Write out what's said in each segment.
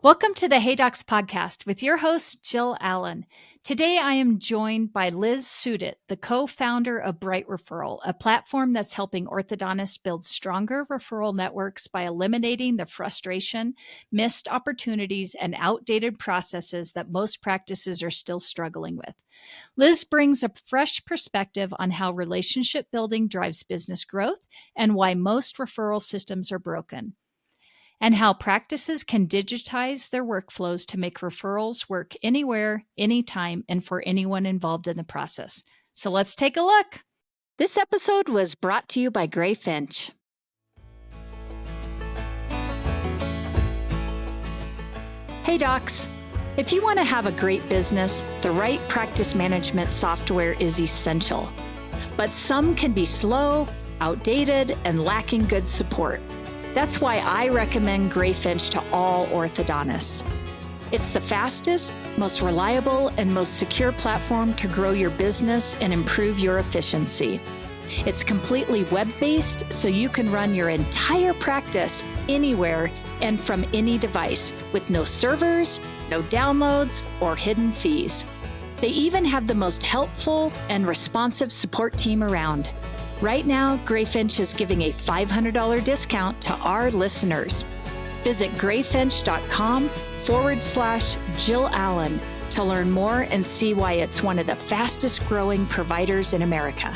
Welcome to the Hey Docs podcast with your host, Jill Allen. Today, I am joined by Liz Sudit, the co-founder of Bright Referral, a platform that's helping orthodontists build stronger referral networks by eliminating the frustration, missed opportunities, and outdated processes that most practices are still struggling with. Liz brings a fresh perspective on how relationship building drives business growth and why most referral systems are broken, and how practices can digitize their workflows to make referrals work anywhere, anytime, and for anyone involved in the process. So let's take a look. This episode was brought to you by Gray Finch. Hey docs, if you want to have a great business, the right practice management software is essential. But some can be slow, outdated, and lacking good support. That's why I recommend Gray Finch to all orthodontists. It's the fastest, most reliable, and most secure platform to grow your business and improve your efficiency. It's completely web-based, so you can run your entire practice anywhere and from any device with no servers, no downloads, or hidden fees. They even have the most helpful and responsive support team around. Right now, Gray Finch is giving a $500 discount to our listeners. Visit grayfinch.com/Jill Allen to learn more and see why it's one of the fastest growing providers in America.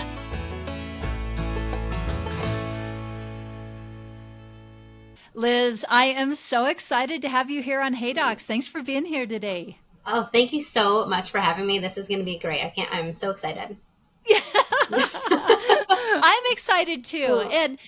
Liz, I am so excited to have you here on Hey Docs. Thanks for being here today. Oh, thank you so much for having me. This is going to be great. I'm so excited. I'm excited too. Cool. And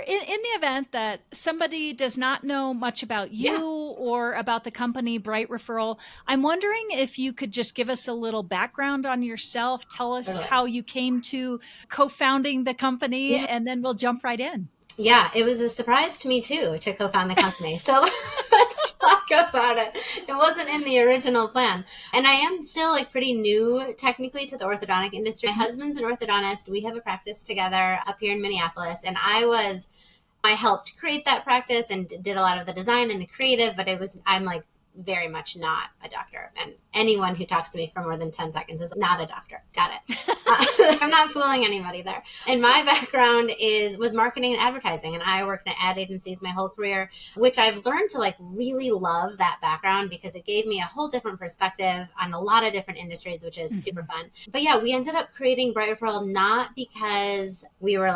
in the event that somebody does not know much about you or about the company Bright Referral, I'm wondering if you could just give us a little background on yourself. Tell us how you came to co-founding the company, and then we'll jump right in. Yeah, it was a surprise to me too to co-found the company. So let's talk about it. It wasn't in the original plan. And I am still pretty new technically to the orthodontic industry. My husband's an orthodontist. We have a practice together up here in Minneapolis. And I helped create that practice and did a lot of the design and the creative, but I'm very much not a doctor. And anyone who talks to me for more than 10 seconds is not a doctor. Got it. I'm not fooling anybody there. And my background was marketing and advertising. And I worked in ad agencies my whole career, which I've learned to really love that background because it gave me a whole different perspective on a lot of different industries, which is super fun. But yeah, we ended up creating Bright Referral not because we were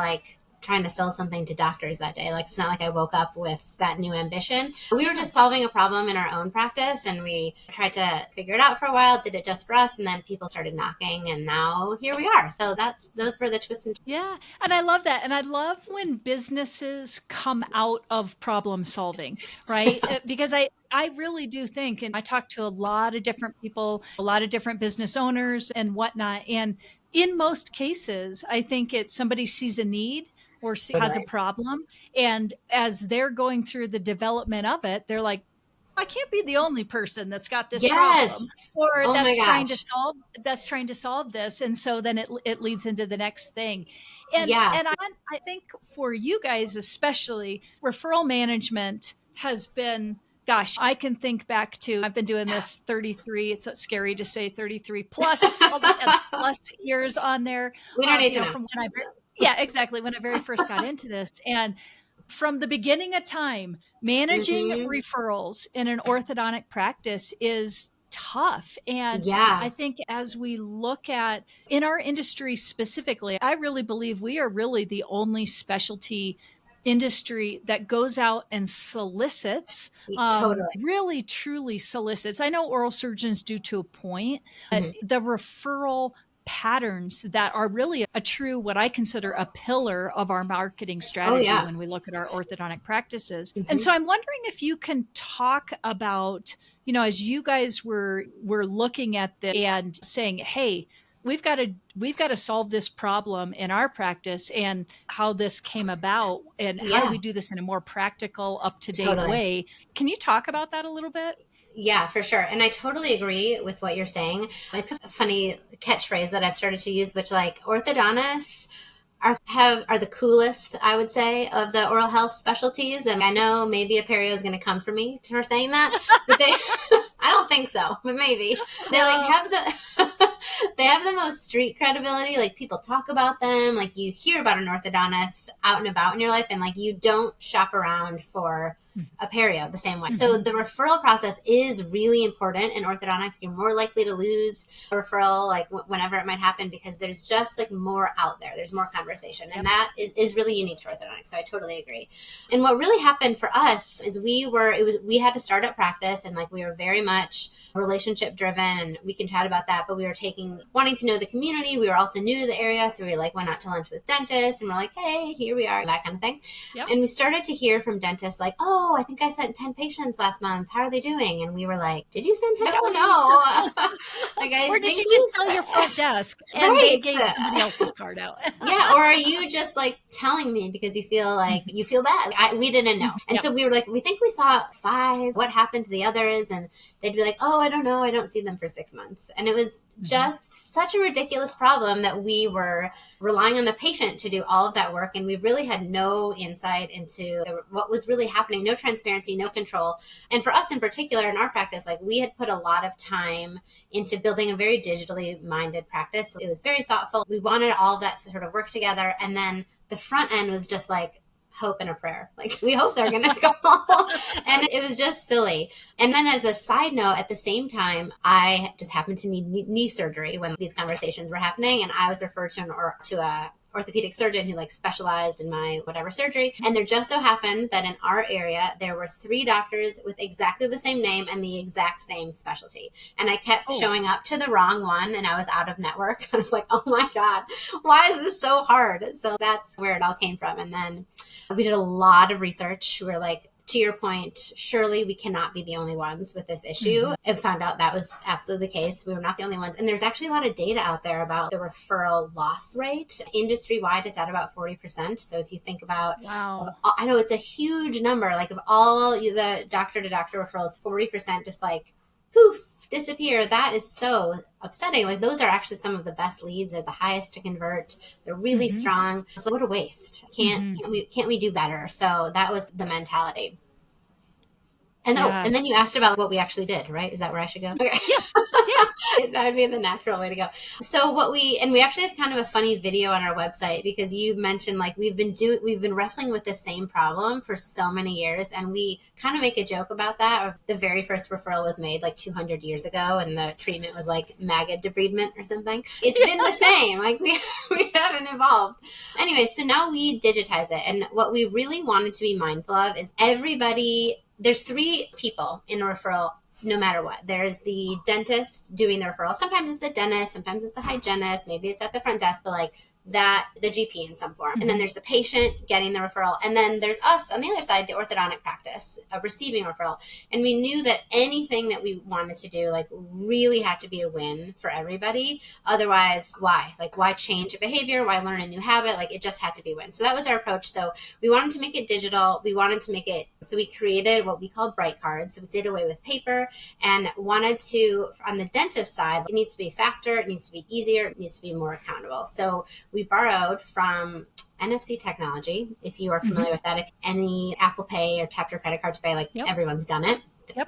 trying to sell something to doctors that day. It's not like I woke up with that new ambition. We were just solving a problem in our own practice, and we tried to figure it out for a while, did it just for us, and then people started knocking, and now here we are. So those were the twists and turns. Yeah, and I love that. And I love when businesses come out of problem solving, right? Yes. Because I really do think, and I talk to a lot of different people, a lot of different business owners and whatnot, and in most cases, I think it's somebody sees a need or has a problem. And as they're going through the development of it, they're like, I can't be the only person that's got this problem or that's trying to solve this. And so then it leads into the next thing. And I think for you guys, especially, referral management has been, gosh, I can think back to, I've been doing this 33, it's scary to say 33 plus, I'll just add plus years on there. We don't need to know. From when yeah, exactly. When I very first got into this. And from the beginning of time, managing referrals in an orthodontic practice is tough. And I think as we look at in our industry specifically, I really believe we are really the only specialty industry that goes out and solicits, really truly solicits. I know oral surgeons do to a point, but the referral patterns that are really a true, what I consider a pillar of our marketing strategy when we look at our orthodontic practices. And so I'm wondering if you can talk about, as you guys were looking at this and saying, hey, we've got to solve this problem in our practice, and how this came about, and how do we do this in a more practical, up-to-date way. Can you talk about that a little bit? Yeah, for sure. And I totally agree with what you're saying. It's a funny catchphrase that I've started to use, which orthodontists are the coolest, I would say, of the oral health specialties. And I know maybe a perio is going to come for me for saying that, but they, I don't think so, but maybe they like have the, they have the most street credibility. Like people talk about them, like you hear about an orthodontist out and about in your life, and like you don't shop around for a perio the same way. So the referral process is really important in orthodontics. You're more likely to lose a referral like whenever it might happen, because there's just like more out there. There's more conversation, and that is really unique to orthodontics. So I totally agree. And what really happened for us is we had to start up practice, and like we were very much relationship driven, and we can chat about that, but we were wanting to know the community. We were also new to the area, so we like went out to lunch with dentists, and we're like, hey, here we are, that kind of thing. And we started to hear from dentists like, oh, I think I sent 10 patients last month. How are they doing? And we were like, did you send 10? I don't know. Like, or did you just tell your front desk and they gave somebody else's card out? Yeah. Or are you just like telling me because you feel like you feel bad? We didn't know. And so we were like, we think we saw 5. What happened to the others? And they'd be like, oh, I don't know. I don't see them for 6 months. And it was just such a ridiculous problem that we were relying on the patient to do all of that work. And we really had no insight into what was really happening, no transparency, no control. And for us in particular, in our practice, like we had put a lot of time into building a very digitally minded practice. So it was very thoughtful. We wanted all of that to sort of work together. And then the front end was just like hope and a prayer. Like we hope they're going to go. And it was just silly. And then as a side note, at the same time, I just happened to need knee surgery when these conversations were happening. And I was referred to a orthopedic surgeon who like specialized in my whatever surgery. And there just so happened that in our area, there were 3 doctors with exactly the same name and the exact same specialty. And I kept showing up to the wrong one, and I was out of network. I was like, oh my God, why is this so hard? So that's where it all came from. And then we did a lot of research. We were like, to your point, surely we cannot be the only ones with this issue, and found out that was absolutely the case. We were not the only ones. And there's actually a lot of data out there about the referral loss rate. Industry-wide, it's at about 40%. So if you think about, I know it's a huge number, like of all the doctor-to-doctor referrals, 40% just like poof, disappear. That is so upsetting. Like those are actually some of the best leads. They're the highest to convert. They're really strong. So what a waste. Can't we do better? So that was the mentality. And and then you asked about what we actually did, right? Is that where I should go? Okay. Yeah. That would be the natural way to go. So we actually have kind of a funny video on our website, because you mentioned like we've been wrestling with the same problem for so many years, and we kind of make a joke about that. The very first referral was made like 200 years ago, and the treatment was like maggot debridement or something. It's been the same. Like we haven't evolved. Anyway, so now we digitize it, and what we really wanted to be mindful of is there's 3 people in a referral, no matter what. There's the dentist doing the referral. Sometimes it's the dentist, sometimes it's the hygienist, maybe it's at the front desk, but like that, the GP in some form. And then there's the patient getting the referral. And then there's us on the other side, the orthodontic practice, receiving referral. And we knew that anything that we wanted to do, like really had to be a win for everybody. Otherwise, why? Like why change a behavior? Why learn a new habit? Like it just had to be a win. So that was our approach. So we wanted to make it digital. We wanted to make it, so we created what we call Bright cards. So we did away with paper and wanted to, on the dentist side, it needs to be faster. It needs to be easier. It needs to be more accountable. So we borrowed from NFC technology, if you are familiar with that. If any Apple Pay or tap your credit card to pay, like everyone's done it.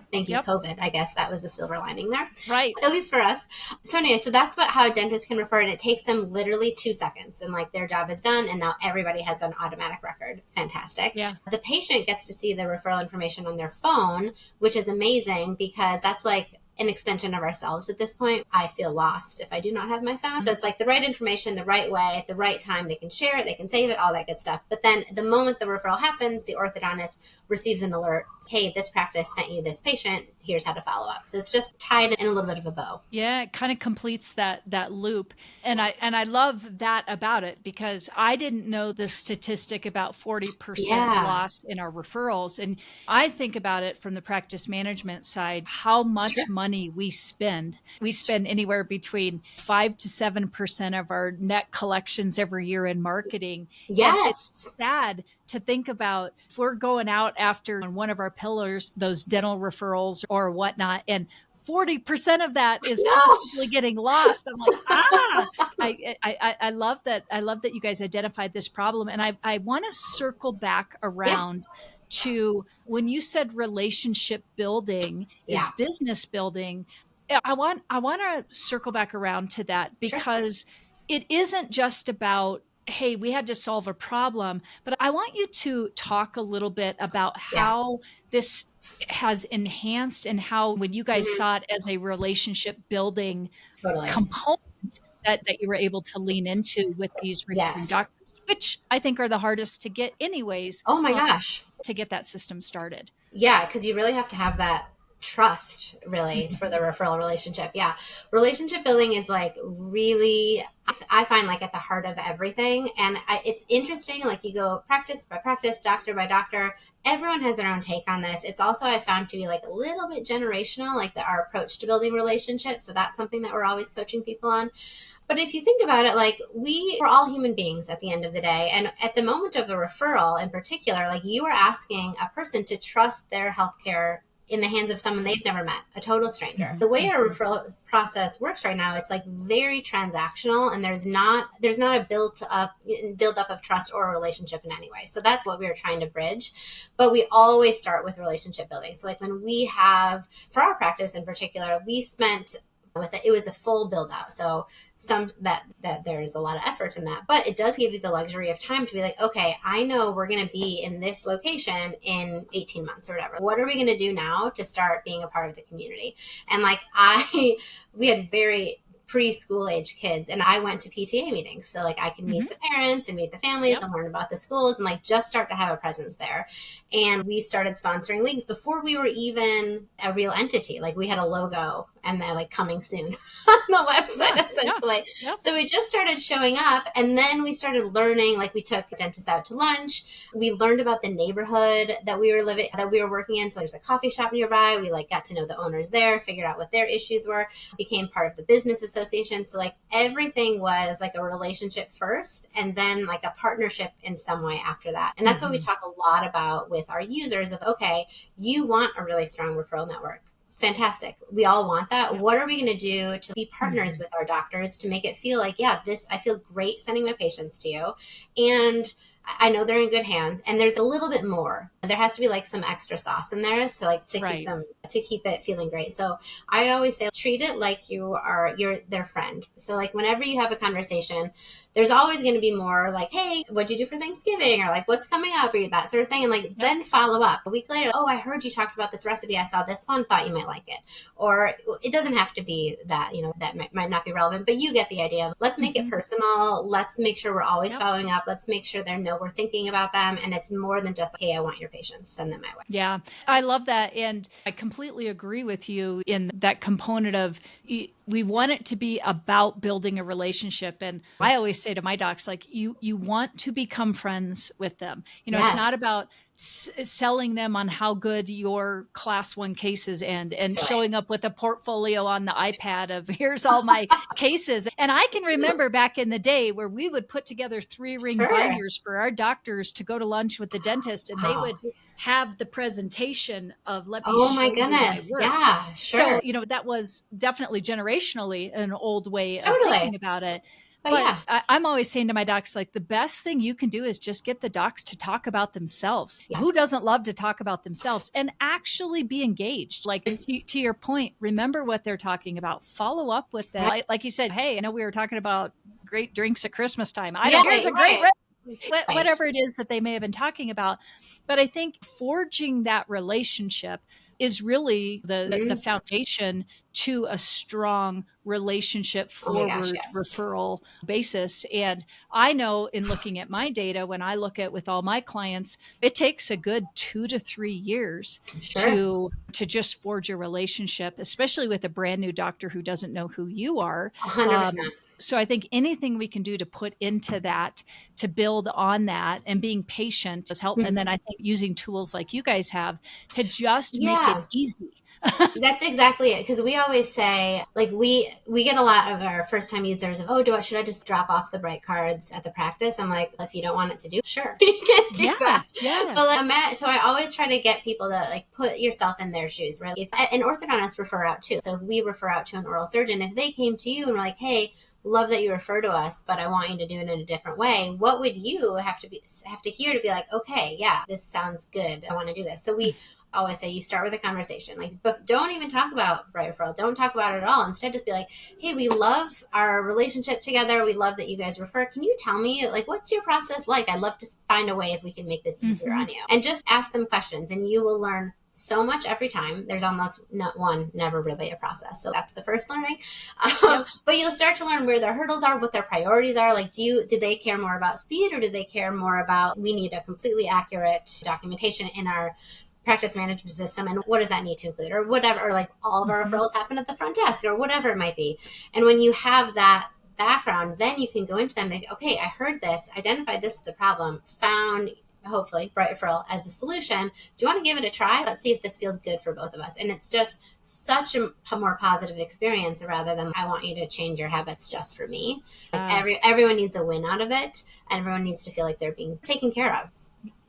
Thank you, COVID. I guess that was the silver lining there. Right. At least for us. So anyway, so that's how dentists can refer, and it takes them literally 2 seconds, and like their job is done, and now everybody has an automatic record. Fantastic. Yeah. The patient gets to see the referral information on their phone, which is amazing, because that's like an extension of ourselves at this point. I feel lost if I do not have my phone. So it's like the right information, the right way, at the right time. They can share it, they can save it, all that good stuff. But then the moment the referral happens, the orthodontist receives an alert. Hey, this practice sent you this patient. Here's how to follow up. So it's just tied in a little bit of a bow. Yeah, it kind of completes that loop. And I love that about it, because I didn't know the statistic about 40% lost in our referrals. And I think about it from the practice management side, how much money we spend. We spend anywhere between 5 to 7% of our net collections every year in marketing. Yes. And it's sad to think about if we're going out after one of our pillars, those dental referrals or whatnot, and 40% of that is No. possibly getting lost. I'm like, I love that. I love that you guys identified this problem. And I want to circle back around to when you said relationship building is business building. I want to circle back around to that because it isn't just about, hey, we had to solve a problem, but I want you to talk a little bit about how this has enhanced and how when you guys saw it as a relationship building component that you were able to lean into with these referring doctors, which I think are the hardest to get anyways. Oh my gosh. To get that system started. Yeah, because you really have to have that trust, really, for the referral relationship. Yeah. Relationship building is like really, I find like at the heart of everything. And it's interesting, like you go practice by practice, doctor by doctor. Everyone has their own take on this. It's also, I found to be like a little bit generational, like our approach to building relationships. So that's something that we're always coaching people on. But if you think about it, like we're all human beings at the end of the day. And at the moment of a referral in particular, like you are asking a person to trust their healthcare in the hands of someone they've never met, a total stranger. The way our referral process works right now, it's like very transactional, and there's not a build up of trust or a relationship in any way. So that's what we were trying to bridge. But we always start with relationship building. So like when we have, for our practice in particular, we spent it was a full build out. So that there's a lot of effort in that, but it does give you the luxury of time to be like, okay, I know we're going to be in this location in 18 months or whatever. What are we going to do now to start being a part of the community? And like we had very preschool age kids, and I went to PTA meetings. So like I can meet the parents and meet the families and learn about the schools and like just start to have a presence there. And we started sponsoring leagues before we were even a real entity. Like we had a logo and they're like coming soon on the website essentially. So we just started showing up, and then we started learning, like we took dentists out to lunch. We learned about the neighborhood that we were working in. So there's a coffee shop nearby. We like got to know the owners there, figured out what their issues were, became part of the business association. So like everything was like a relationship first, and then like a partnership in some way after that. And that's what we talk a lot about with our users of, okay, you want a really strong referral network. Fantastic. We all want that. What are we going to do to be partners with our doctors to make it feel like, I feel great sending my patients to you. And I know they're in good hands, and there's a little bit more. There has to be like some extra sauce in there. So like to keep it feeling great. So I always say, treat it like you're their friend. So like whenever you have a conversation, there's always going to be more like, hey, what'd you do for Thanksgiving? Or like, what's coming up? Or that sort of thing. And like, then follow up a week later. Oh, I heard you talked about this recipe. I saw this one, thought you might like it. Or it doesn't have to be that, that might not be relevant, but you get the idea. Let's make it personal. Let's make sure we're always following up. Let's make sure they know we're thinking about them. And it's more than just, hey, I want your patients, send them my way. Yeah, I love that. And I completely agree with you in that component of, we want it to be about building a relationship. And I always say to my docs, like you want to become friends with them. It's not about selling them on how good your class 1 cases and showing up with a portfolio on the iPad of here's all my cases. And I can remember back in the day where we would put together 3-ring binders for our doctors to go to lunch with the dentist, and they would have the presentation of let me show my goodness. You my work. Yeah, sure. So, that was definitely generationally an old way of thinking about it. But I'm always saying to my docs, like the best thing you can do is just get the docs to talk about themselves. Yes. Who doesn't love to talk about themselves and actually be engaged? Like to your point, remember what they're talking about. Follow up with them. Like you said, hey, I know we were talking about great drinks at Christmas time. Here's a great whatever it is that they may have been talking about. But I think forging that relationship is really the foundation to a strong relationship forward referral basis. And I know in looking at my data, when I look at with all my clients, it takes a good 2 to 3 years to just forge a relationship, especially with a brand new doctor who doesn't know who you are. 100%. So I think anything we can do to put into that, to build on that, and being patient does help. And then I think using tools like you guys have to just make it easy. That's exactly it. Because we always say, like, we get a lot of our first time users of, oh, should I just drop off the Bright cards at the practice? I'm like, if you don't want it to do, sure, you can do that. Yeah. But like, so I always try to get people to like put yourself in their shoes. Right? If an orthodontist refer out too, so if we refer out to an oral surgeon, if they came to you and were like, hey, love that you refer to us, but I want you to do it in a different way, what would you have to hear to be like, okay, yeah, this sounds good, I want to do this? So we always say you start with a conversation. Like, but don't even talk about Bright Referral. Don't talk about it at all. Instead, just be like, hey, we love our relationship together. We love that you guys refer. Can you tell me, like, what's your process like? I'd love to find a way if we can make this easier on you. And just ask them questions, and you will learn so much every time. There's almost never really a process. So that's the first learning. But you'll start to learn where their hurdles are, what their priorities are. Like, do they care more about speed, or do they care more about, we need a completely accurate documentation in our practice management system, and what does that need to include, or whatever, or like all of our referrals happen at the front desk, or whatever it might be. And when you have that background, then you can go into them and think, okay, I heard this, identified this as the problem, found hopefully Bright Referral as the solution. Do you want to give it a try? Let's see if this feels good for both of us. And it's just such a more positive experience, rather than I want you to change your habits just for me. Like everyone needs a win out of it, and everyone needs to feel like they're being taken care of.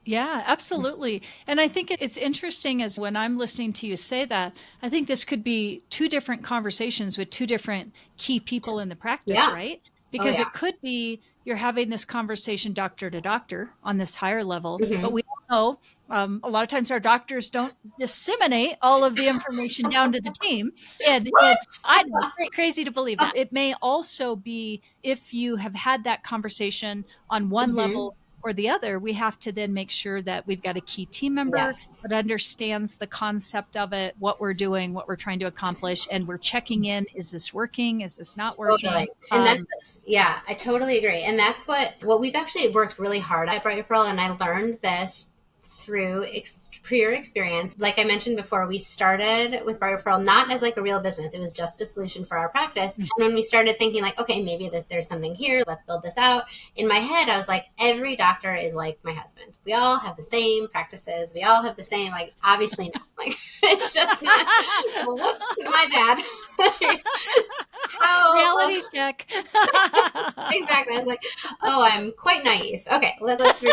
Yeah, absolutely. And I think it's interesting, as when I'm listening to you say that, I think this could be two different conversations with two different key people in the practice, right? Because it could be you're having this conversation doctor to doctor on this higher level, but we all know a lot of times our doctors don't disseminate all of the information down to the team. And I know, it's crazy to believe that. It may also be, if you have had that conversation on one level or the other, we have to then make sure that we've got a key team member that understands the concept of it, what we're doing, what we're trying to accomplish, and we're checking in. Is this working? Is this not working? Totally. And I totally agree. And that's what we've actually worked really hard at Bright Referral. And I learned this through prior experience. Like I mentioned before, we started with Bright Referral not as like a real business. It was just a solution for our practice. And when we started thinking like, okay, maybe there's something here, let's build this out. In my head, I was like, every doctor is like my husband. We all have the same practices. We all have the same, like, obviously not. Like, it's just not, whoops, my bad. Reality check. Exactly. I was like, oh, I'm quite naive. Okay, let's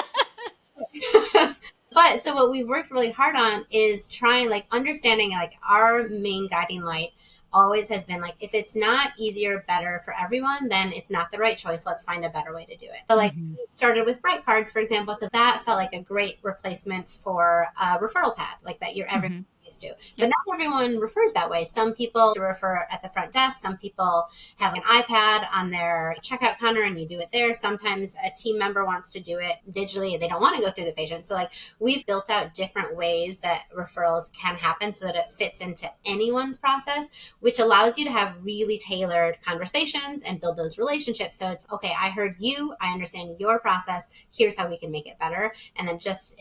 But so what we worked really hard on is trying, like, understanding, like, our main guiding light always has been like, if it's not easier, better for everyone, then it's not the right choice. Let's find a better way to do it. So like we started with Bright cards, for example, because that felt like a great replacement for a referral pad, like that you're ever used to. But not everyone refers that way. Some people refer at the front desk. Some people have an iPad on their checkout counter and you do it there. Sometimes a team member wants to do it digitally and they don't want to go through the patient. So like we've built out different ways that referrals can happen so that it fits into anyone's process, which allows you to have really tailored conversations and build those relationships. So it's, okay, I heard you, I understand your process, here's how we can make it better. And then so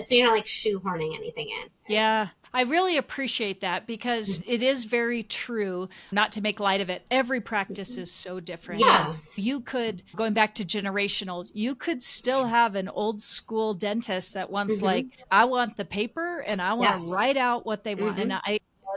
you're not like shoehorning anything in. Yeah, I really appreciate that, because it is very true. Not to make light of it, every practice is so different. Yeah. You could, going back to generational, you could still have an old school dentist that wants like, I want the paper and I want to write out what they want.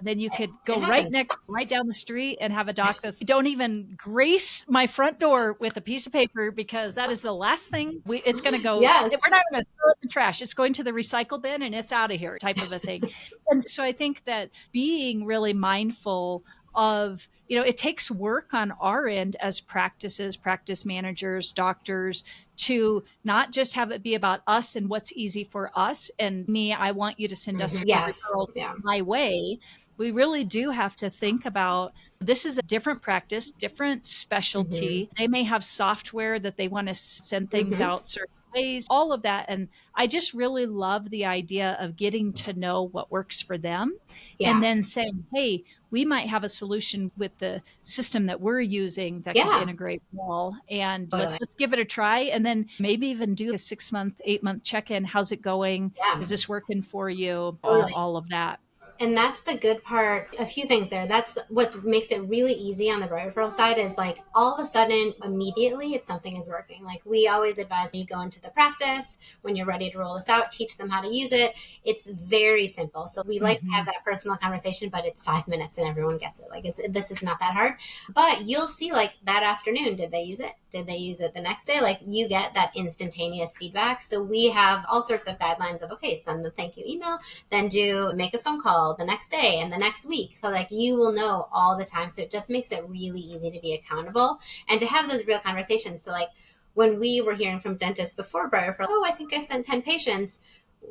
And then you could go right down the street and have a doc that's, don't even grace my front door with a piece of paper, because that is the last thing it's going to go. We're not going to throw it in the trash. It's going to the recycle bin and it's out of here, type of a thing. And so I think that being really mindful of, it takes work on our end as practices, practice managers, doctors, to not just have it be about us and what's easy for us and me. I want you to send us referrals my way. We really do have to think about, this is a different practice, different specialty. They may have software that they want to send things out certain ways, all of that. And I just really love the idea of getting to know what works for them and then saying, hey, we might have a solution with the system that we're using that can integrate well. And let's give it a try. And then maybe even do a 6-month, 8-month check-in. How's it going? Is this working for you? All of that. And that's the good part. A few things there. That's what makes it really easy on the Bright Referral side is like all of a sudden, immediately, if something is working, like we always advise you go into the practice when you're ready to roll this out, teach them how to use it. It's very simple. So we like to have that personal conversation, but it's 5 minutes and everyone gets it. Like this is not that hard, but you'll see like that afternoon, did they use it? Did they use it the next day? Like you get that instantaneous feedback. So we have all sorts of guidelines of, okay, send the thank you email, then make a phone call the next day and the next week. So like you will know all the time. So it just makes it really easy to be accountable and to have those real conversations. So like when we were hearing from dentists before Bright Referral, oh, I think I sent 10 patients.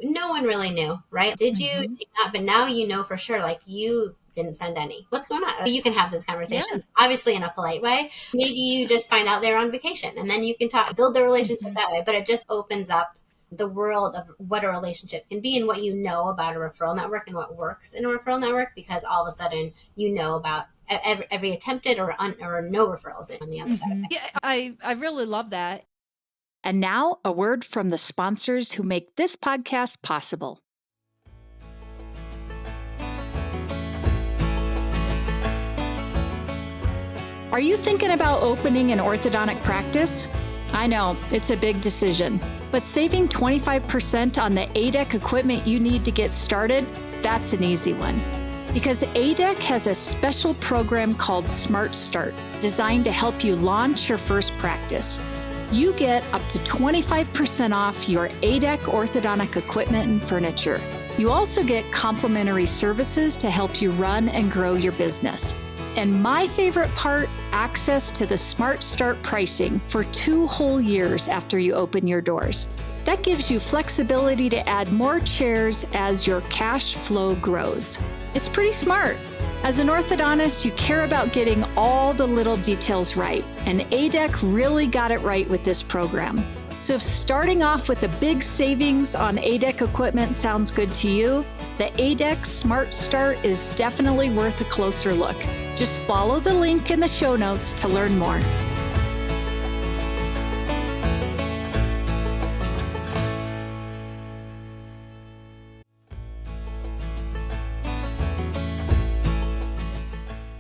No one really knew, right? Did you? Did you not? But now you know for sure, like you didn't send any. What's going on? You can have this conversation, obviously in a polite way. Maybe you just find out they're on vacation and then you can build the relationship that way. But it just opens up the world of what a relationship can be and what you know about a referral network and what works in a referral network, because all of a sudden you know about every attempted or no referrals on the other side. Yeah, I really love that. And now a word from the sponsors who make this podcast possible. Are you thinking about opening an orthodontic practice? I know, it's a big decision, but saving 25% on the ADEC equipment you need to get started, that's an easy one. Because ADEC has a special program called Smart Start, designed to help you launch your first practice. You get up to 25% off your ADEC orthodontic equipment and furniture. You also get complimentary services to help you run and grow your business. And my favorite part, access to the Smart Start pricing for 2 whole years after you open your doors. That gives you flexibility to add more chairs as your cash flow grows. It's pretty smart. As an orthodontist, you care about getting all the little details right, and ADEC really got it right with this program. So if starting off with a big savings on ADEC equipment sounds good to you, the ADEC Smart Start is definitely worth a closer look. Just follow the link in the show notes to learn more.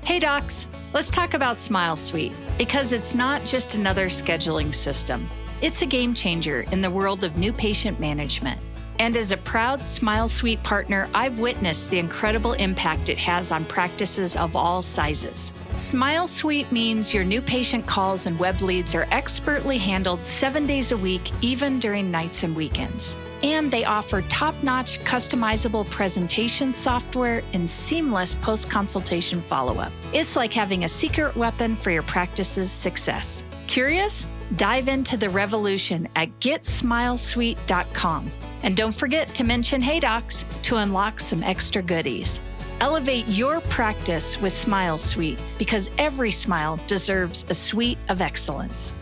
Hey docs, let's talk about Smile Suite, because it's not just another scheduling system. It's a game changer in the world of new patient management. And as a proud Smile Suite partner, I've witnessed the incredible impact it has on practices of all sizes. Smile Suite means your new patient calls and web leads are expertly handled 7 days a week, even during nights and weekends. And they offer top-notch customizable presentation software and seamless post-consultation follow-up. It's like having a secret weapon for your practice's success. Curious? Dive into the revolution at GetSmileSuite.com. And don't forget to mention Hey Docs to unlock some extra goodies. Elevate your practice with Smile Suite, because every smile deserves a suite of excellence.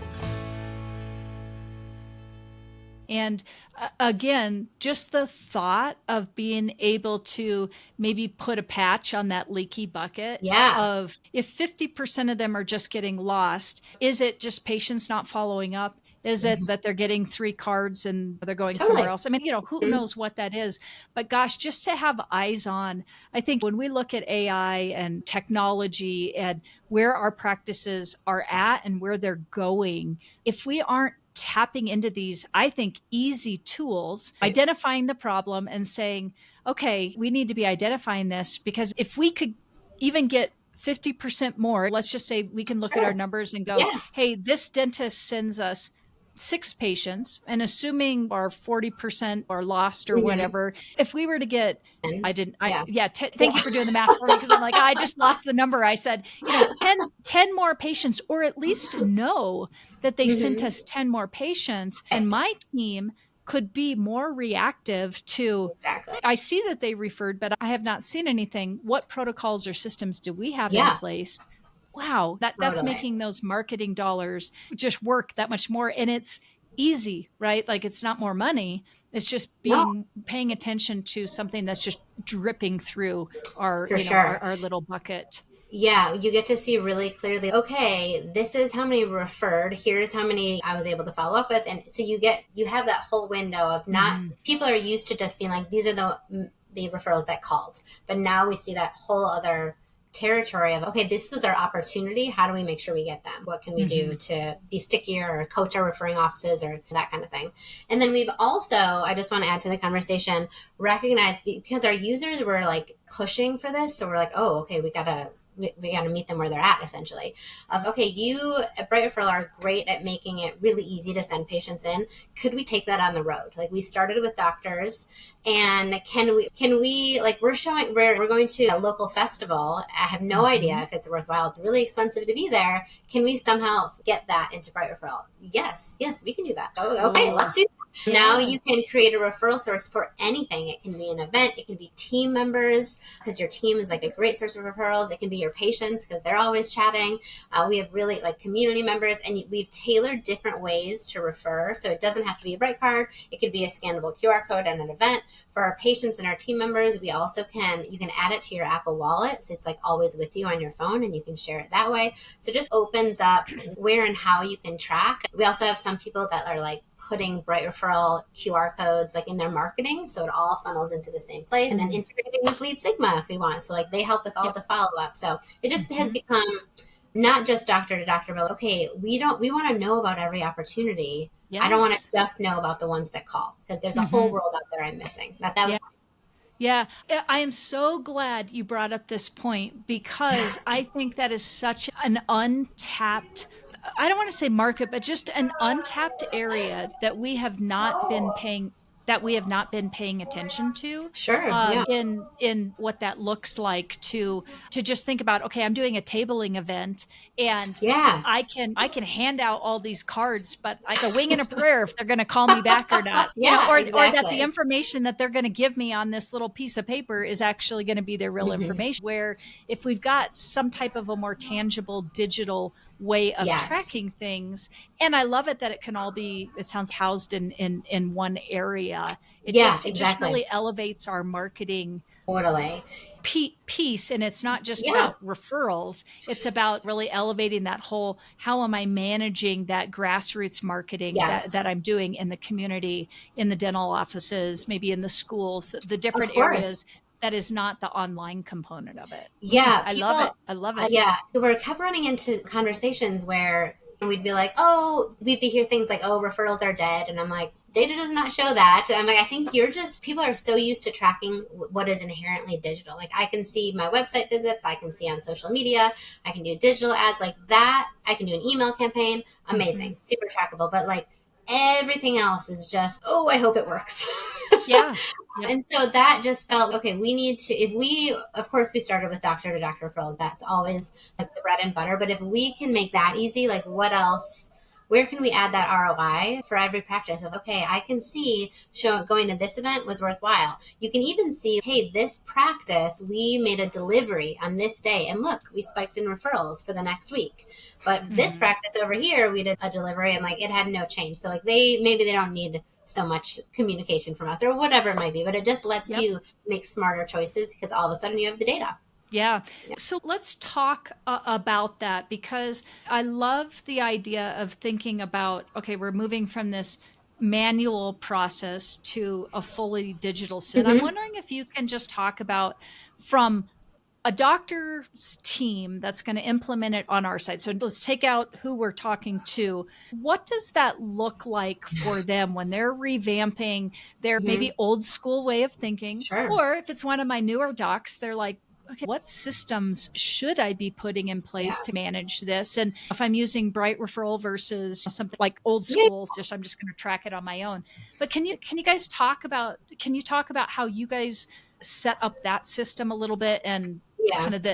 And again, just the thought of being able to maybe put a patch on that leaky bucket of if 50% of them are just getting lost, is it just patients not following up? Is it that they're getting 3 cards and they're going somewhere else? I mean, who knows what that is? But gosh, just to have eyes on, I think when we look at AI and technology and where our practices are at and where they're going, if we aren't tapping into these, I think, easy tools, identifying the problem and saying, okay, we need to be identifying this, because if we could even get 50% more, let's just say we can look at our numbers and go, hey, this dentist sends us 6 patients, and assuming our 40% are lost or whatever, if we were to get, thank you for doing the math for me, because I'm like, I just lost the number. I said, 10 more patients, or at least know that they sent us 10 more patients, and my team could be more reactive to, I see that they referred, but I have not seen anything. What protocols or systems do we have in place? Wow, that's making those marketing dollars just work that much more. And it's easy, right? Like it's not more money. It's just paying attention to something that's just dripping through our, our little bucket. Yeah, you get to see really clearly, okay, this is how many referred, here's how many I was able to follow up with. And so you have that whole window of not, people are used to just being like, these are the the referrals that called. But now we see that whole other territory of, okay, this was our opportunity. How do we make sure we get them? What can we do to be stickier or coach our referring offices or that kind of thing? And then we've also, I just want to add to the conversation, recognize, because our users were like pushing for this. So we're like, oh, okay, we got to meet them where they're at, essentially. Of, okay, you at Bright Referral are great at making it really easy to send patients in. Could we take that on the road? Like, we started with doctors, and can we like, we're going to a local festival. I have no idea if it's worthwhile. It's really expensive to be there. Can we somehow get that into Bright Referral? Yes, we can do that. Oh, okay, let's do that. Yeah. Now you can create a referral source for anything. It can be an event. It can be team members, because your team is like a great source of referrals. It can be your patients, because they're always chatting. We have really like community members, and we've tailored different ways to refer. So it doesn't have to be a Bright card. It could be a scannable QR code and an event. For our patients and our team members, we also you can add it to your Apple Wallet. So it's like always with you on your phone, and you can share it that way. So it just opens up where and how you can track. We also have some people that are like putting Bright Referral QR codes like in their marketing. So it all funnels into the same place, and then integrating with Lead Sigma if we want. So like they help with all the follow-up. So it just has become not just doctor to doctor, but okay, we want to know about every opportunity. Yes. I don't want to just know about the ones that call, because there's a whole world out there I'm missing. That was Yeah, I am so glad you brought up this point, because I think that is such an untapped, I don't want to say market, but just an untapped area that we have not been paying attention to. Sure. In what that looks like to just think about, okay, I'm doing a tabling event, and I can hand out all these cards, but it's a wing and a prayer if they're going to call me back or not. Or that the information that they're going to give me on this little piece of paper is actually going to be their real information. Where if we've got some type of a more tangible digital way of tracking things, and I love it that it can all be, it sounds, housed in one area. It just really elevates our marketing piece, and it's not just about referrals. It's about really elevating that whole, how am I managing that grassroots marketing that I'm doing in the community, in the dental offices, maybe in the schools, the different areas. That is not the online component of it. Yeah. I love it. Yeah. We kept running into conversations where we'd be like, we'd hear things like, referrals are dead. And I'm like, data does not show that. And I'm like, I think people are so used to tracking what is inherently digital. Like, I can see my website visits, I can see on social media, I can do digital ads like that. I can do an email campaign. Amazing. Super trackable. But like, everything else is just, I hope it works. Yeah. And so that just felt, okay, we need to, of course we started with doctor to doctor referrals. That's always like the bread and butter. But if we can make that easy, like what else, where can we add that ROI for every practice of, okay, I can see going to this event was worthwhile. You can even see, hey, this practice, we made a delivery on this day, and look, we spiked in referrals for the next week. But this practice over here, we did a delivery and like it had no change. So like maybe they don't need so much communication from us or whatever it might be, but it just lets you make smarter choices, because all of a sudden you have the data. Yeah. So let's talk about that, because I love the idea of thinking about, okay, we're moving from this manual process to a fully digital system. I'm wondering if you can just talk about, from a doctor's team that's going to implement it on our side. So let's take out who we're talking to. What does that look like for them when they're revamping their maybe old school way of thinking? Sure. Or if it's one of my newer docs, they're like, okay, what systems should I be putting in place to manage this? And if I'm using Bright Referral versus something like old school, I'm just going to track it on my own. But can you guys talk about how you guys set up that system a little bit, and kind of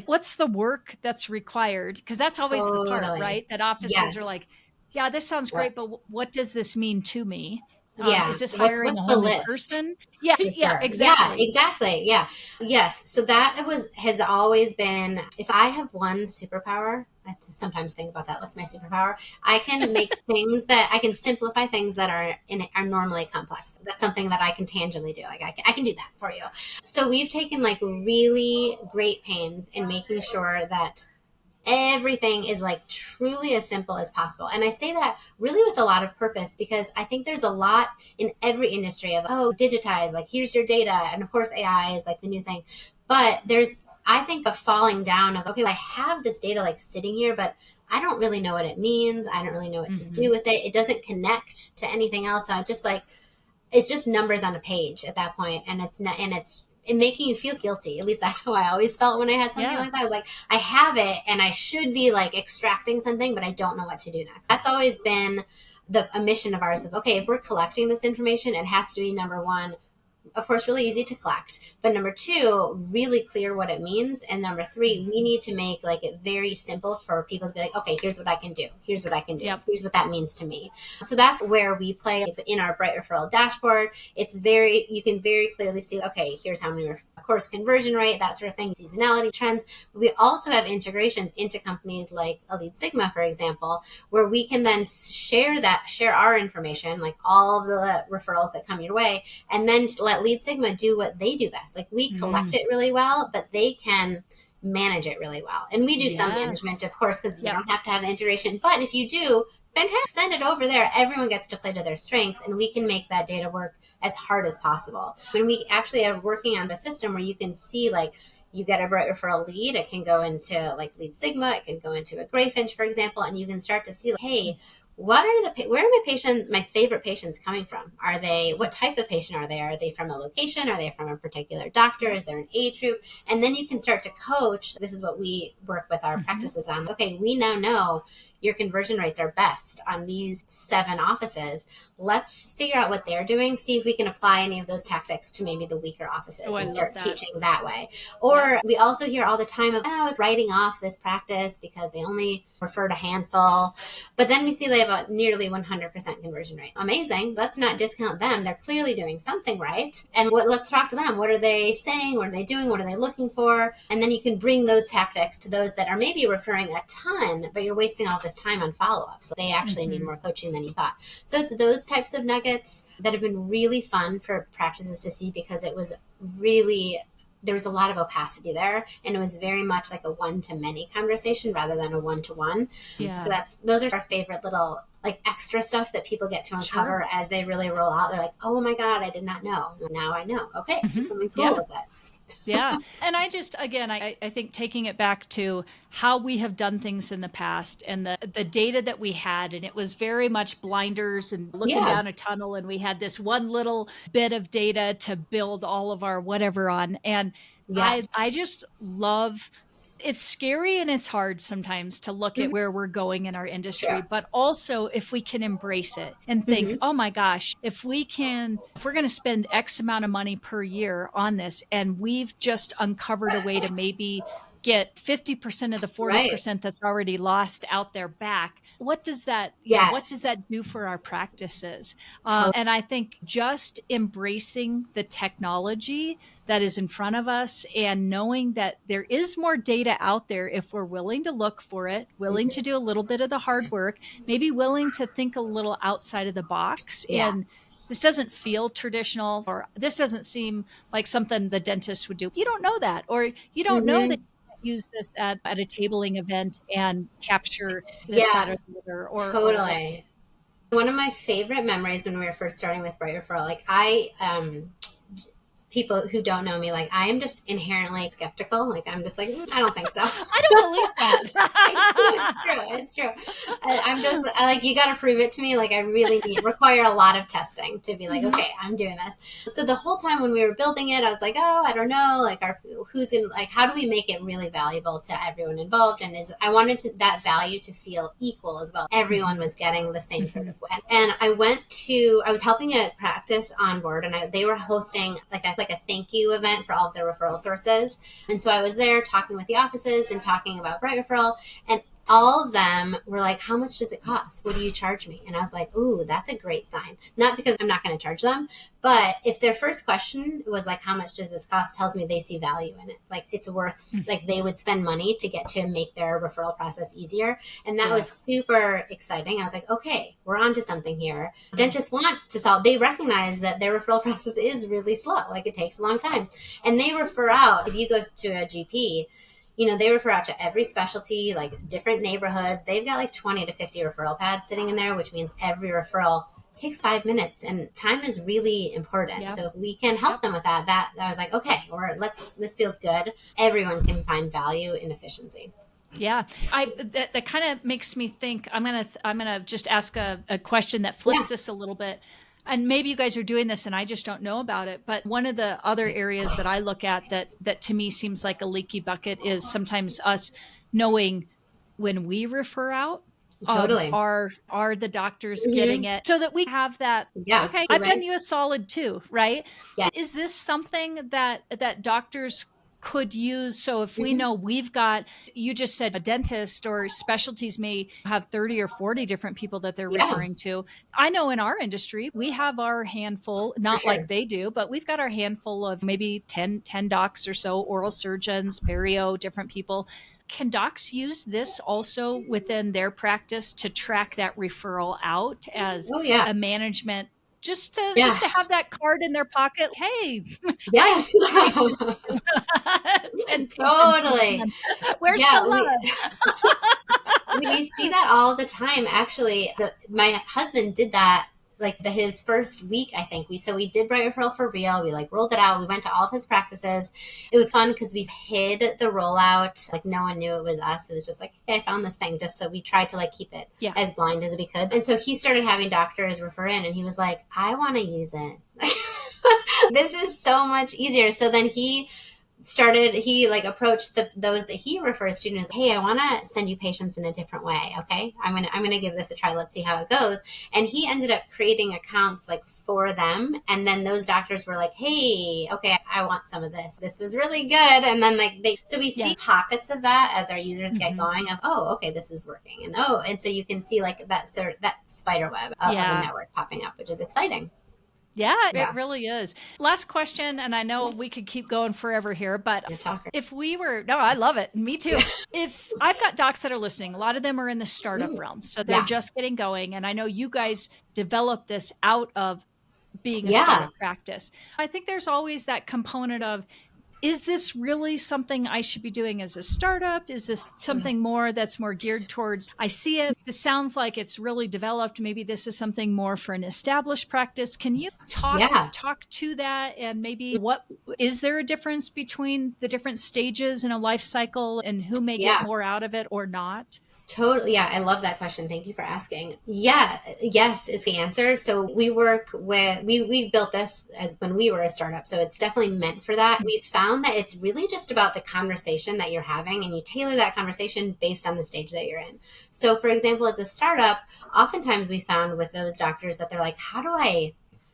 what's the work that's required? Because that's always the part, right? That offices are like, yeah, this sounds great, but what does this mean to me? Is this hiring a whole new person? Yeah, exactly. Yeah, exactly. Yeah. Yes. So that has always been, if I have one superpower, I sometimes think about that. What's my superpower? I can make I can simplify things that are normally complex. That's something that I can tangibly do. Like I can do that for you. So we've taken like really great pains in making sure that Everything is like truly as simple as possible. And I say that really with a lot of purpose, because I think there's a lot in every industry of, oh, digitize, like here's your data. And of course, AI is like the new thing. But there's, I think, a falling down of, okay, I have this data like sitting here, but I don't really know what it means. I don't really know what to do with it. It doesn't connect to anything else. So I just like, it's just numbers on a page at that point. And it's not, and it's making you feel guilty. At least that's how I always felt when I had something like that. I was like, I have it and I should be like extracting something, but I don't know what to do next. That's always been a mission of ours of, okay, if we're collecting this information, it has to be, number one, of course, really easy to collect, but number two, really clear what it means. And number three, we need to make like it very simple for people to be like, okay, here's what I can do. Here's what I can do. Yep. Here's what that means to me. So that's where we play in our Bright Referral dashboard. It's you can very clearly see, okay, here's how many, of course, conversion rate, that sort of thing, seasonality trends. But we also have integrations into companies like Lead Sigma, for example, where we can then share our information, like all of the referrals that come your way, and then let Lead Sigma do what they do best. Like we collect it really well, but they can manage it really well. And we do some management, of course, because you don't have to have the integration. But if you do, fantastic, send it over there. Everyone gets to play to their strengths, and we can make that data work as hard as possible. And we actually are working on the system where you can see, like, you get a Bright Referral lead, it can go into like Lead Sigma, it can go into a Greyfinch, for example, and you can start to see, like, hey, where are my favorite patients coming from? What type of patient are they? Are they from a location? Are they from a particular doctor? Is there an age group? And then you can start to coach. This is what we work with our practices on. Okay, we now know your conversion rates are best on these 7 offices. Let's figure out what they're doing, see if we can apply any of those tactics to maybe the weaker offices and start teaching that way. Or we also hear all the time of, I was writing off this practice because they only referred a handful. But then we see they have a nearly 100% conversion rate. Amazing. Let's not discount them. They're clearly doing something right. And let's talk to them. What are they saying? What are they doing? What are they looking for? And then you can bring those tactics to those that are maybe referring a ton, but you're wasting all this time on follow-up. So they actually need more coaching than you thought. So it's those types of nuggets that have been really fun for practices to see, because it was really, there was a lot of opacity there, and it was very much like a one-to-many conversation rather than a one-to-one. Yeah. So those are our favorite little like extra stuff that people get to uncover as they really roll out. They're like, oh my God, I did not know. Now I know. Okay, let's do something cool with it. Yeah. And I think taking it back to how we have done things in the past and the data that we had, and it was very much blinders and looking down a tunnel, and we had this one little bit of data to build all of our whatever on. And I just love, it's scary and it's hard sometimes to look at where we're going in our industry, but also if we can embrace it and think, oh my gosh, if we're going to spend X amount of money per year on this, and we've just uncovered a way to maybe get 50% of the 40% that's already lost out there back. What does that, what does that do for our practices? And I think just embracing the technology that is in front of us and knowing that there is more data out there if we're willing to look for it, willing to do a little bit of the hard work, maybe willing to think a little outside of the box. And this doesn't feel traditional, or this doesn't seem like something the dentist would do. You don't know that, or you don't know that use this at a tabling event and capture this, that, or the other. Totally. One of my favorite memories when we were first starting with Bright Referral, like people who don't know me, like I am just inherently skeptical. Like I'm just like, I don't think so. I don't believe that. It's true. I'm just like, you got to prove it to me. Like I really require a lot of testing to be like, okay, I'm doing this. So the whole time when we were building it, I was like, oh, I don't know, like how do we make it really valuable to everyone involved? And I wanted that value to feel equal as well. Everyone was getting the same sort of way. And I was helping a practice on board, and they were hosting like a thank you event for all of their referral sources. And so I was there talking with the offices and talking about Bright Referral, and all of them were like, how much does it cost? What do you charge me? And I was like, ooh, that's a great sign. Not because I'm not going to charge them, but if their first question was like, how much does this cost, tells me they see value in it. Like it's worth, like they would spend money to get to make their referral process easier. And that was super exciting. I was like, okay, we're onto something here. Dentists want to solve, they recognize that their referral process is really slow. Like it takes a long time. And they refer out, if you go to a GP, they refer out to every specialty, like different neighborhoods. They've got like 20 to 50 referral pads sitting in there, which means every referral takes 5 minutes, and time is really important. Yeah. So if we can help them with that I was like, okay, or this feels good. Everyone can find value in efficiency. Yeah, that kind of makes me think. I'm gonna just ask a question that flips this a little bit, and maybe you guys are doing this and I just don't know about it. But one of the other areas that I look at that to me seems like a leaky bucket is sometimes us knowing when we refer out. Totally. Are the doctors getting it, so that we have that? Yeah. Okay, I've done you a solid too, right? Yeah. Is this something that doctors could use? So if we know we've got, you just said a dentist or specialties may have 30 or 40 different people that they're referring to. I know in our industry, we have our handful, not like they do, but we've got our handful of maybe 10 docs or so, oral surgeons, perio, different people. Can docs use this also within their practice to track that referral out as a management, just to have that card in their pocket? Hey, yes. Totally. Where's the love? We see that all the time. Actually, my husband did that like his first week, I think. We did Bright Referral for real. We like rolled it out. We went to all of his practices. It was fun because we hid the rollout. Like no one knew it was us. It was just like, hey, I found this thing. Just so we tried to like keep it as blind as we could. And so he started having doctors refer in, and he was like, I want to use it. This is so much easier. So then he approached those that he refers to and is, hey, I want to send you patients in a different way. Okay. I'm going to give this a try. Let's see how it goes. And he ended up creating accounts like for them. And then those doctors were like, hey, okay, I want some of this. This was really good. And then so we see pockets of that as our users get going of, oh, okay, this is working. And so you can see like that spider web of a network popping up, which is exciting. Yeah, it really is. Last question, and I know we could keep going forever here, but if we were, I love it. Me too. If I've got docs that are listening, a lot of them are in the startup realm. So they're just getting going. And I know you guys developed this out of being a startup practice. I think there's always that component of, is this really something I should be doing as a startup? Is this something that's more geared towards, I see it, this sounds like it's really developed. Maybe this is something more for an established practice. Can you talk to that? And maybe is there a difference between the different stages in a life cycle and who may get more out of it or not? Totally. Yeah. I love that question. Thank you for asking. Yeah. Yes is the answer. So we built this as when we were a startup. So it's definitely meant for that. We found that it's really just about the conversation that you're having, and you tailor that conversation based on the stage that you're in. So for example, as a startup, oftentimes we found with those doctors that they're like,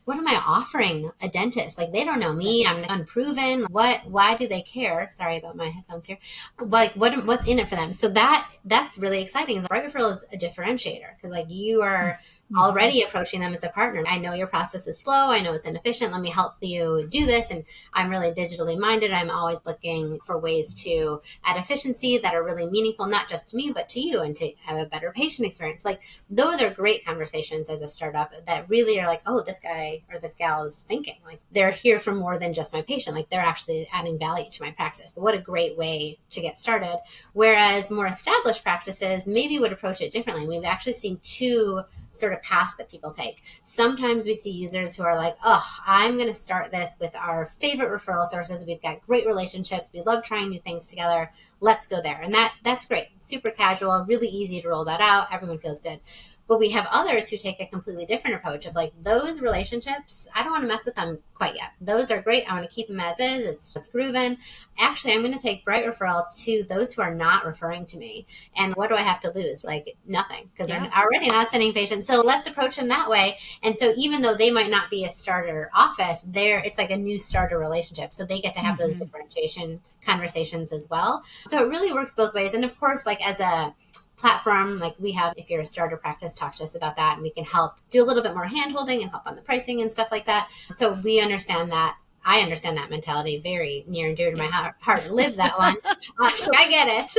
what am I offering a dentist? Like, they don't know me. I'm unproven. Why do they care? Sorry about my headphones here. Like, what's in it for them? So that's really exciting. Bright Referral is a differentiator because like you are already approaching them as a partner. I know your process is slow. I know it's inefficient. Let me help you do this. And I'm really digitally minded. I'm always looking for ways to add efficiency that are really meaningful, not just to me, but to you, and to have a better patient experience. Like, those are great conversations as a startup that really are like, oh, this guy or this gal is thinking. Like, they're here for more than just my patient. Like, they're actually adding value to my practice. What a great way to get started. Whereas more established practices maybe would approach it differently. We've actually seen two sort of paths that people take. Sometimes we see users who are like, oh, I'm going to start this with our favorite referral sources. We've got great relationships. We love trying new things together. Let's go there. And that's great. Super casual, really easy to roll that out. Everyone feels good. But we have others who take a completely different approach of like, those relationships, I don't want to mess with them quite yet. Those are great. I want to keep them as is. It's grooving. Actually, I'm going to take Bright Referral to those who are not referring to me. And what do I have to lose? Like, nothing, because they're already not sending patients. So let's approach them that way. And so even though they might not be a starter office, it's like a new starter relationship. So they get to have those differentiation conversations as well. So it really works both ways. And of course, like as a platform like we have, if you're a starter practice, talk to us about that, and we can help do a little bit more hand holding and help on the pricing and stuff like that. So we understand that. I understand that mentality, very near and dear to my heart. Live that one. So I get it.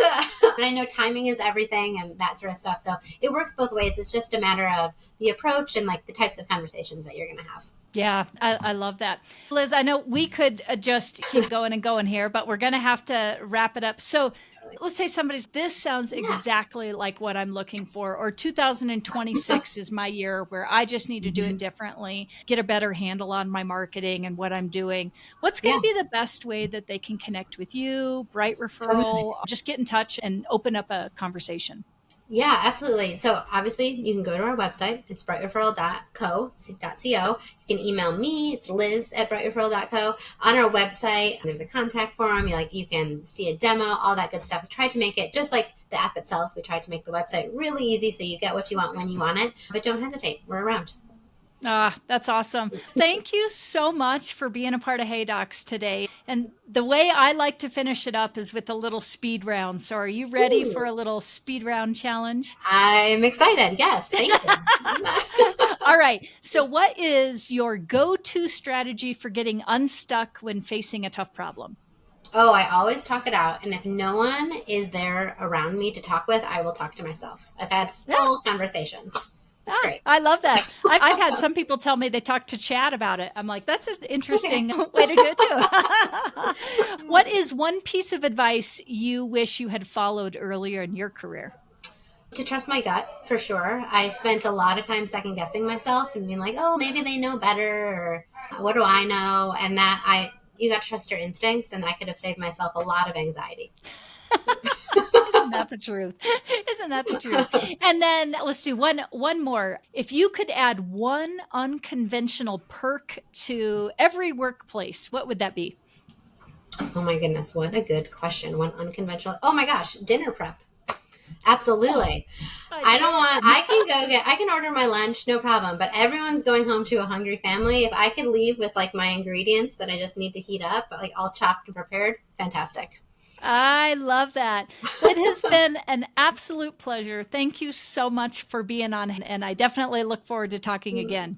But I know timing is everything and that sort of stuff. So it works both ways. It's just a matter of the approach and like the types of conversations that you're going to have. Yeah, I love that. Liz, I know we could just keep going and going here, but we're going to have to wrap it up. So let's say this sounds exactly like what I'm looking for, or 2026 is my year where I just need to do it differently, get a better handle on my marketing and what I'm doing. What's going to be the best way that they can connect with you, Bright Referral, just get in touch and open up a conversation? Yeah, absolutely. So obviously you can go to our website. It's brightreferral.co. You can email me. It's liz@brightreferral.co. On our website, there's a contact form. You can see a demo, all that good stuff. We tried to make it just like the app itself. We tried to make the website really easy so you get what you want when you want it. But don't hesitate. We're around. That's awesome. Thank you so much for being a part of Hey Docs today. And the way I like to finish it up is with a little speed round. So are you ready for a little speed round challenge? I'm excited. Yes. Thank you. All right. So what is your go-to strategy for getting unstuck when facing a tough problem? Oh, I always talk it out. And if no one is there around me to talk with, I will talk to myself. I've had full conversations. That's great. I love that. I've had some people tell me they talk to Chad about it. I'm like, that's an interesting way to do it too. What is one piece of advice you wish you had followed earlier in your career? To trust my gut, for sure. I spent a lot of time second guessing myself and being like, oh, maybe they know better, or what do I know? And you got to trust your instincts, and I could have saved myself a lot of anxiety. Isn't that the truth? Isn't that the truth? And then let's do one more. If you could add one unconventional perk to every workplace, what would that be? Oh my goodness, what a good question. One unconventional. Oh my gosh, dinner prep. Absolutely. I can order my lunch, no problem. But everyone's going home to a hungry family. If I could leave with like my ingredients that I just need to heat up, like all chopped and prepared, fantastic. I love that. It has been an absolute pleasure. Thank you so much for being on, and I definitely look forward to talking again.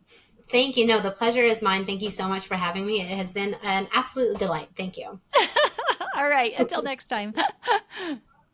Thank you. No, the pleasure is mine. Thank you so much for having me. It has been an absolute delight. Thank you. All right. Until next time.